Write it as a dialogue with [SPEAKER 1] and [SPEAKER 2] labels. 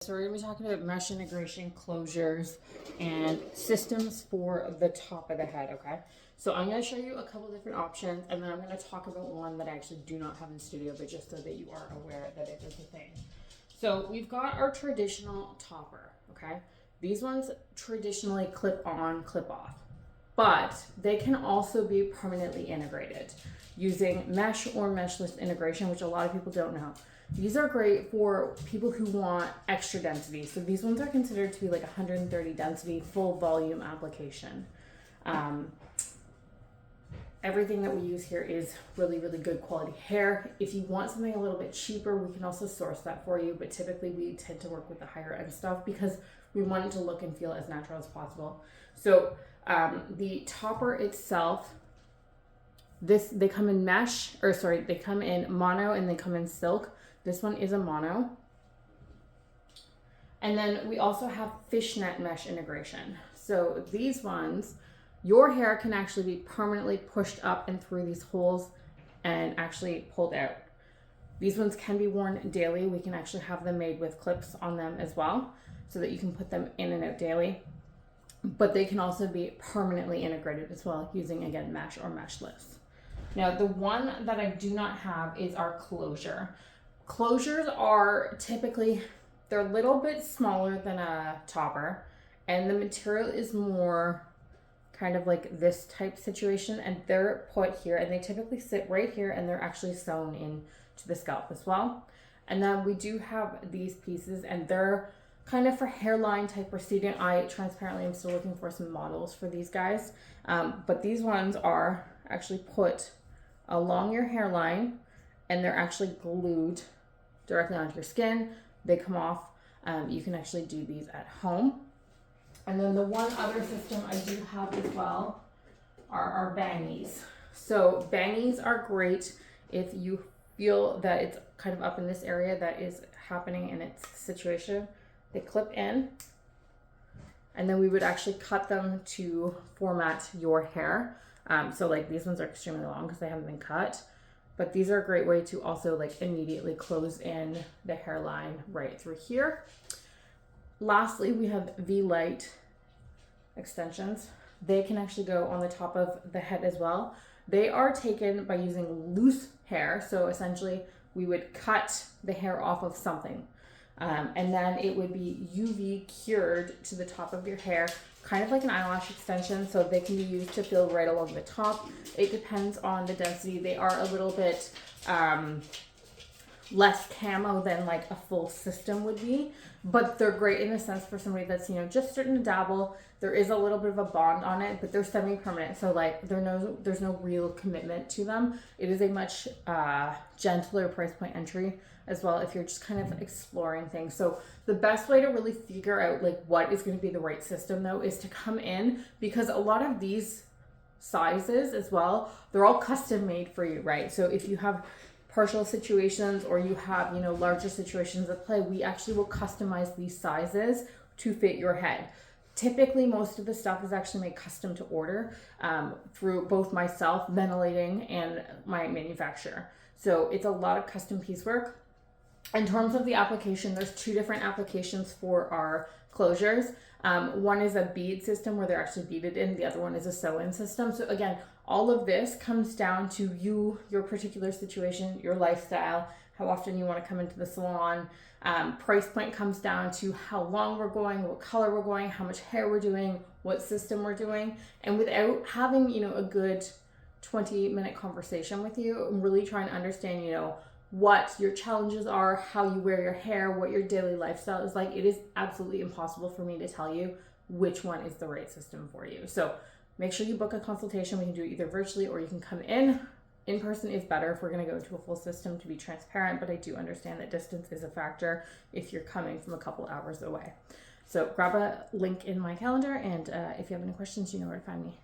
[SPEAKER 1] So we're going to be talking about mesh integration, closures, and systems for the top of the head, okay? So I'm going to show you a couple different options, and then I'm going to talk about one that I actually do not have in studio, but just so that you are aware that it is a thing. So we've got our traditional topper, okay? These ones traditionally clip on, clip off, but they can also be permanently integrated using mesh or meshless integration, which a lot of people don't know. These are great for people who want extra density. So these ones are considered to be like 130 density, full volume application. Everything that we use here is really, really good quality hair. If you want something a little bit cheaper, we can also source that for you. But typically we tend to work with the higher end stuff because we want it to look and feel as natural as possible. So the topper itself, they come in mesh, they come in mono and they come in silk. This one is a mono. And then we also have fishnet mesh integration. So these ones, your hair can actually be permanently pushed up and through these holes and actually pulled out. These ones can be worn daily. We can actually have them made with clips on them as well so that you can put them in and out daily. But they can also be permanently integrated as well using, again, mesh or meshless. Now, the one that I do not have is our closure. Closures are typically, they're a little bit smaller than a topper, and the material is more kind of like this type situation, and they're put here, and they typically sit right here, and they're actually sewn in to the scalp as well. And then we do have these pieces, and they're kind of for hairline type receding. I transparently am still looking for some models for these guys, but these ones are actually put along your hairline, and they're actually glued directly onto your skin. They come off. You can actually do these at home. And then the one other system I do have as well are our bangies. So bangies are great if you feel that it's kind of up in this area that is happening in its situation. They clip in, and then we would actually cut them to format your hair. So like these ones are extremely long because they haven't been cut. But these are a great way to also like immediately close in the hairline right through here. Lastly, we have V-Lite extensions. They can actually go on the top of the head as well. They are taken by using loose hair. So essentially we would cut the hair off of something. And then it would be UV cured to the top of your hair, kind of like an eyelash extension. So they can be used to fill right along the top. It depends on the density. They are a little bit less camo than like a full system would be, but they're great in a sense for somebody that's, you know, just starting to dabble. There is a little bit of a bond on it, but they're semi-permanent. So like there's no real commitment to them. It is a much gentler price point entry as well if you're just kind of exploring things. So the best way to really figure out like what is going to be the right system though is to come in, because a lot of these sizes as well, they're all custom made for you, right? So if you have partial situations or you have, you know, larger situations at play, we actually will customize these sizes to fit your head. Typically, most of the stuff is actually made custom to order through both myself, ventilating, and my manufacturer. So it's a lot of custom piecework. In terms of the application, there's two different applications for our closures. One is a bead system where they're actually beaded in. The other one is a sew-in system. So again, all of this comes down to you, your particular situation, your lifestyle, how often you want to come into the salon. Price point comes down to how long we're going, what color we're going, how much hair we're doing, what system we're doing. And without having, you know, a good 20-minute conversation with you, I'm really trying to understand, you know, what your challenges are, how you wear your hair, what your daily lifestyle is like. It is absolutely impossible for me to tell you which one is the right system for you. So make sure you book a consultation. We can do it either virtually or you can come in. In person is better if we're going to go to a full system, to be transparent, but I do understand that distance is a factor if you're coming from a couple hours away. So grab a link in my calendar, and if you have any questions, you know where to find me.